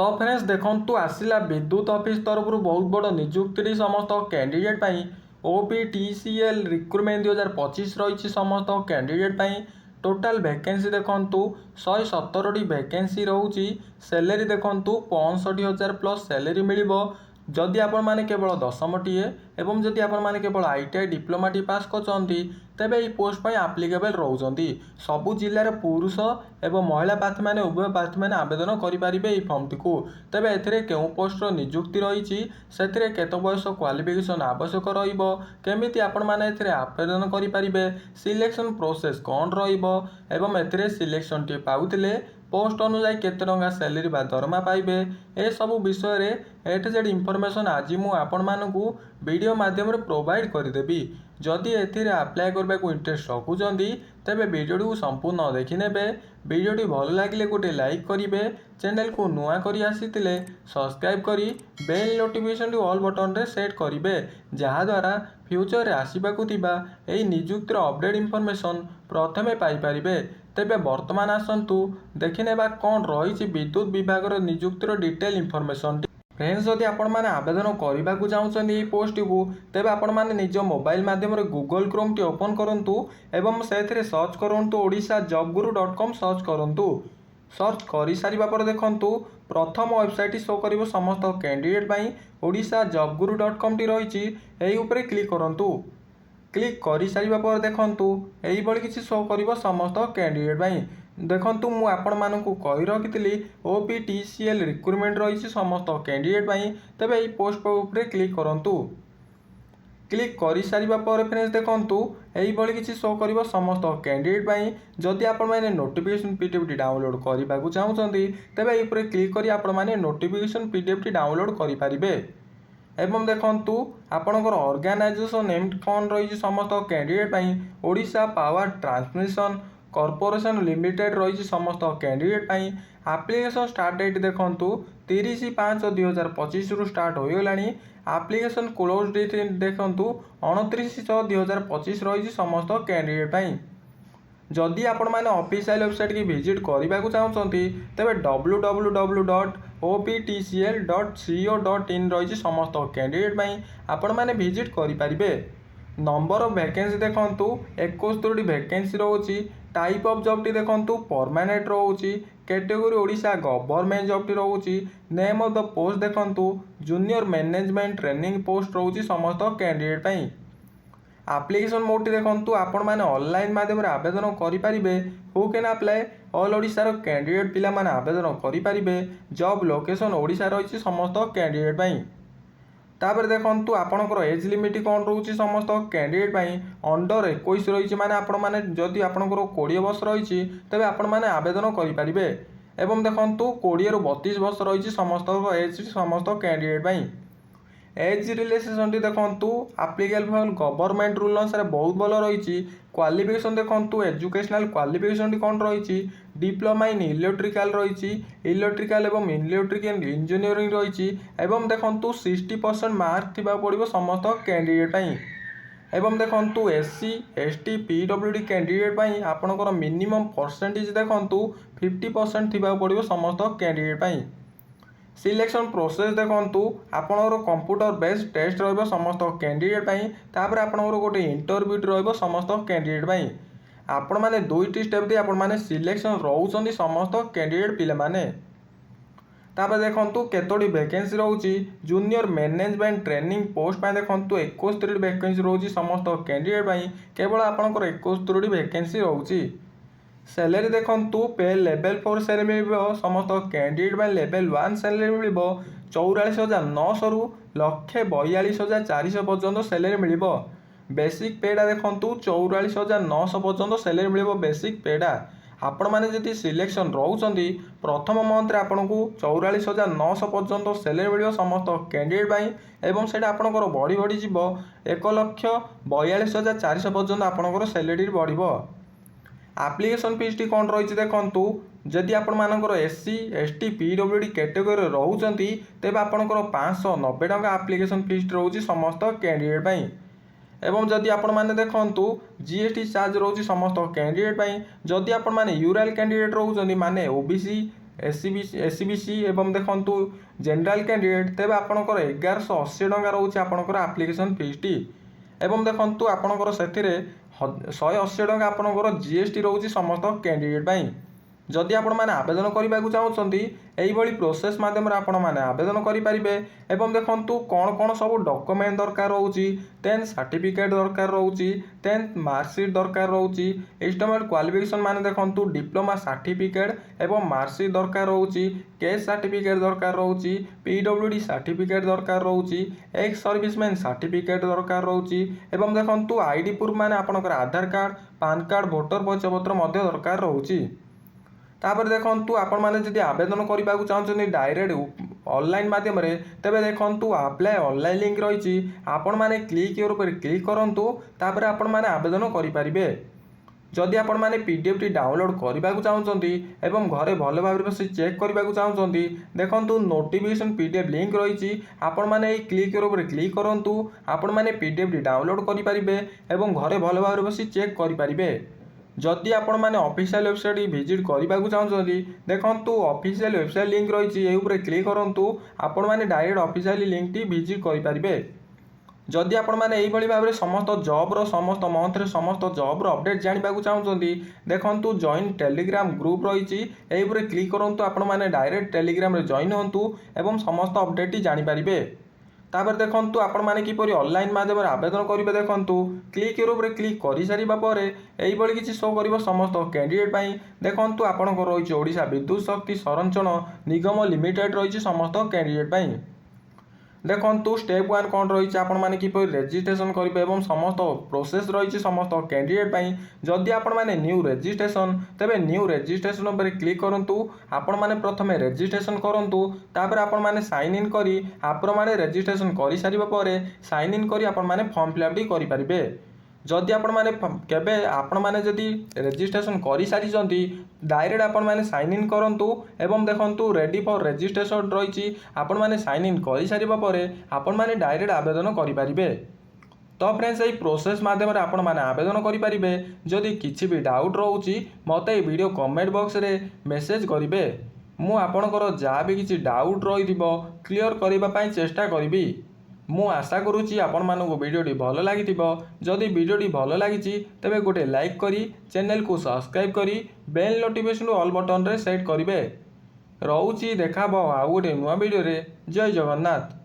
तो फ्रेंड्स देखंतु आसिला विद्युत ऑफिस तरफ बहुत बड़ निजुक्ति समस्त कैंडिडेट ओपीटीसीएल रिक्रुटमेंट 2025 रही समस्त कैंडिडेट टोटाल वैकेंसी देखंतु 117 वैकेंसी रोची सैलरी देखंतु 65,000 प्लस सैलरी मिलिबो जदि आपण माने केवल दशमटीए एवं जदि आपण माने केवल आईटीआई डिप्लोमाटी पास करछंती तेबे ई पोस्ट पई एप्लीकेबल रहउछंती सबु जिल्ला रे पुरुष एवं महिला प्रार्थी माने उभय प्रार्थी माने आवेदन करि पारिबे ई फॉर्मटी को तेबे एथिरे केउ पोस्ट रो नियुक्ति रहिछि सेथिरे केतो बयस क्वालिफिकेशन आवश्यक रहिबो केमिति आपण माने एथिरे आवेदन करि पारिबे सिलेक्शन प्रोसेस कोन रहिबो एवं एथिरे सिलेक्शन टी पाउतिले पोस्ट अनुसार केते टंका सैलरी बा दरमा पाइबे ए सब विषय रे ए टू जेड इनफॉरमेशन आज मु आपण मानकू वीडियो माध्यम रे प्रोवाइड करदेबी जदि एथिरे अप्लाई करबा को इंटरेस्ट रखुचंदी तेबे वीडियो को संपूर्ण देखि नेबे वीडियो भल लागिले गोटे लाइक करिवे चैनल को नुआ करी आसीतिले सब्सक्राइब करी बेल नोटिफिकेशन ऑल बटन रे सेट करिवे जहा द्वारा फ्यूचर रे आसीबाकू थिबा एई नियुक्तिर अपडेट इनफॉरमेशन प्रथमे पाई परिबे तेबे वर्तमान आसंतु देखिनेबा कौन रही विद्युत विभाग नियुक्तिर डिटेल इनफॉरमेशन फ्रेंड्स जदि आपण माने आवेदन करने को चाहते ये पोस्ट को तेबे आपण माने निज मोबाइल माध्यम गूगल क्रोम टी ओपन करंतु एवं सेथिरे सर्च करंतु odisha.jobguru.com सर्च करंतु सर्च कर सारिबा पर देखंतु प्रथम वेबसाइट शो करिवो समस्त कैंडिडेट पई odisha.jobguru.com टी रही एई उपरे क्लिक करंतु क्लिक कर सारिबा पर देखंतु एई बळी किछि शो करिवो समस्त कैंडिडेट पई देखंतु मु आपण मानकू कहि रखितली ओपीटीसीएल रिक्रुटमेंट रही समस्त कैंडिडेट तेबे एई पोस्ट पर क्लिक करंतु क्लिक कर सारिबा पर फ्रेंड्स देखंतु एई बळी किछि शो करिवो समस्त कैंडिडेट जदि आपण माने नोटिफिकेशन पीडीएफ टी डाउनलोड करबा को चाहउछंती तेबे एई पर क्लिक करी आपण माने नोटिफिकेशन पीडीएफ टी डाउनलोड करि पारिबे एवं देखंतु आपणकर ऑर्गेनाइजेशन नेम कौन रही समस्त candidate Odisha power transmission corporation limited रही समस्त कैंडिडेट एप्लिकेशन स्टार्ट डेट देखंतु 30/5/2025 रु स्टार्ट हो गलानी एप्लिकेशन क्लोज डेट देखंतु 29/6/2025 रही समस्त कैंडिडेट जदि आपण माने ऑफिशियल वेबसाइट की विजिट करने को चाहते तेबे www.optcl.co.in रही समस्त कैंडिडेट आपण माने विजिट करि पारिबे नंबर ऑफ वैकेंसी देखंतु 71 वैकेंसी रोची टाइप ऑफ जॉब टी देखंतु परमानेंट रोची कैटेगरी ओडिशा गवर्नमेंट जॉब टी रोची नेम ऑफ द पोस्ट देखंतु जूनियर मैनेजमेंट ट्रेनिंग पोस्ट रोची समस्त कैंडिडेट एप्लिकेशन मोड टी देखंतु आपण माने ऑनलाइन माध्यम रे आवेदन करि पारिबे who can apply all Odisha रो कैंडिडेट पिला माने आवेदन करि पारिबे जॉब लोकेशन ओडिशा रही समस्त कैंडिडेट तापर देखंतु आपणकर एज लिमिट कौन रोची समस्त कैंडिडेट अंडर 21 रही माने आपण माने जदि आपणकर 20 वर्ष रही तेबे आपण माने आवेदन करि पारिबे एवं देखंतु 20 रु 32 वर्ष रही समस्त एज समस्त कैंडिडेट एज रिलेशन देखंतु एप्लीकेबल गवर्नमेंट रूल अनुसार बहुत भल रही क्वालिफिकेशन देखंतु एजुकेशनल क्वालिफिकेशन कौन रही डिप्लोमा इन इलेक्ट्रिकल रही इलेक्ट्रिकल एवं इलेक्ट्रिकल इंजीनियरिंग रही एवं देखंतु 60% मार्क थिबा पड़िबो समस्त कैंडिडेट एवं देखंतु एससी एसटी पीडब्ल्यूडी कैंडिडेट आपणकर मिनिमम परसेंटेज देखंतु 50% थिबा पड़िबो समस्त कैंडिडेट सिलेक्शन प्रोसेस देखंतु आपणकर कंप्यूटर बेस्ड टेस्ट रहिबो समस्त कैंडिडेट तापर आपणकर गोटे इंटरव्यू रहिबो समस्त कैंडिडेट आपण माने दुईटी स्टेप दे आपण माने सिलेक्शन रहउछंदी समस्त कैंडिडेट पिले माने तापर देखंतु केतोडी वैकेंसी रहउची जूनियर मैनेजमेंट ट्रेनिंग पोस्ट पा देखंतु 71 वैकेंसी रहउची समस्त कैंडिडेट केवल आपणकर 71 वैकेंसी रहउची सैलरी देखंतु पे लेवल 4 सैलरी मिलिबो समस्त कैंडिडेट लेवल 1 सैलरी मिलिबो 44,900 रु 1,42,400 पर्यंत सैलरी मिलिबो बेसिक पेडा देखंतु 44,900 पर्यंत सैलरी मिलिबो बेसिक पेडा आपण माने जदि सिलेक्शन रहउचंदी प्रथम मंथ रे आपनकू 44,900 पर्यंत सैलरी मिलिबो समस्त कैंडिडेट एवं सेटा आपनकर बड़ी बड़ी जीवो 1,42,400 पर्यंत आपनकर सैलरी बढ़िबो एप्लिकेशन फीस टी कौन रही देखंतु जदि आपण मानकर एससी एसटी पीडब्ल्यूडी कैटेगरी रहउचंती तेबे आपनकर 590 टंका एप्लिकेशन फीस रहउची समस्त कैंडिडेट एवं जदि आपण माने देखंतु जीएसटी चार्ज रहउची समस्त कैंडिडेट जदि आपण माने यूरल कैंडिडेट रहउचंती माने ओबीसी एससीबीसी एवं देखंतु जनरल कैंडिडेट तेबे आपणकर 1180 टंका रोचे आपणकर एप्लिकेशन फीसटी एवं देखंतु आपणकर सेथिरे 180 टंका आपणकर जीएसटी रोचे समस्त कैंडिडेट पाई जदि आपण माने आवेदन करने चाहते यही प्रोसेस माध्यम आपण माने आवेदन करेंगे एवं देखंतु कौन कौन सब डॉक्यूमेंट दरकार रोची 10th सर्टिफिकेट दरकार रोची 10th मार्कशीट दरकार रोची एस्टिमेट क्वालिफिकेशन माने देखंतु डिप्लोमा सर्टिफिकेट एवं मार्कशीट दरकार रोची कैश सर्टिफिकेट दरकार रोची पीडब्ल्यूडी सर्टिफिकेट दरकार रोची एक्स सर्विसमैन सर्टिफिकेट दरकार रोची एवं देखंतु आईडी प्रूफ माने आपनकर आधार कार्ड पैन कार्ड वोटर परिचय पत्र मध्य दरकार रोची तापर देखंतु आपण माने जदि आवेदन करने चाहते डायरेक्ट ऑनलाइन माध्यम तेबे देखंतु अप्लाई ऑनलाइन लिंक रही आपण माने क्लिक ऊपर क्लिक करंतु तापर आपण माने आवेदन करेंगे जदि आपण माने पीडीएफ डाउनलोड करने चाहते एवं घरे भल भाव बस चेक करने चाहते देखंतु नोटिफिकेशन पीडीएफ लिंक रही आपण माने क्लिक ऊपर क्लिक करंतु आपण माने पीडीएफ डाउनलोड करेंगे एवं घरे भल भाव बस चेक करेंगे जदि आपण माने ऑफिशियल वेबसाइट विजिट करने चाहते देखंतु ऑफिशियल वेबसाइट लिंक रही है क्लिक करंतु आपण माने direct official link T visit करेंगे जदि आपण माने एही भली भाबरे समस्त जॉब रो समस्त मंथ रे समस्त जॉब रो अपडेट जानिबा चाहते देखंतु जॉइन टेलीग्राम ग्रुप रही है क्लिक करंतु आपण माने डायरेक्ट टेलीग्राम रे जॉइन होंतु एवं समस्त अपडेट जानि पारिबे तापर देखंतु आपण माने किपरि ऑनलाइन माध्यम आवेदन करेंगे देखंतु क्लिक ऊपर क्लिक कर सारिबा परे एही भली किछि शो करिवो समस्त कैंडिडेट पाई देखंतु आपणकर रही ओडिशा विद्युत शक्ति संरक्षण निगम लिमिटेड रही समस्त कैंडिडेट पाई देखंतु स्टेप 1 कौन रही आपण माने किपरि रजिस्ट्रेशन करेंगे एवं समस्त प्रोसेस रही समस्त कैंडिडेट पाई जदि आपण माने न्यू रजिस्ट्रेशन तेबे न्यू रजिस्ट्रेशन उपर क्लिक करंतु आपण माने प्रथमे रजिस्ट्रेशन करंतु तापर आपण माने साइन इन करी आपण माने रजिस्ट्रेशन करि सारिबा परे साइन इन करी आपण माने फॉर्म फिलअप टी करि परिबे जदि आपण माने केबे आपण माने जदि रजिस्ट्रेशन करि सारिचंती डायरेक्ट आपण माने साइन इन करंतु एवं देखंतु रेडी फॉर रजिस्ट्रेशन रही आपण माने साइन इन करि सारिबा परे आपण माने डायरेक्ट आवेदन करि परिबे तो फ्रेंड्स यही प्रोसेस माध्यम आपण माने आवेदन करि परिबे जदि किछि भी डाउट रहउची मते ए वीडियो कमेंट बॉक्स रे मेसेज करिवे मु आपनकर जा भी किछि डाउट रहिथिबो क्लियर करिबा पई चेष्टा करिबी मु आशा करुच्ची आपण मानक वीडियोटी भल लगी जदि वीडियोटी भल लगी तेबे गोटे लाइक करी चैनल को सब्सक्राइब करी बेल नोटिफिकेशन ऑल बटन रे सेट करिवे रहउची देखाबो आउ गोटे नुआ वीडियो रे जय जगन्नाथ।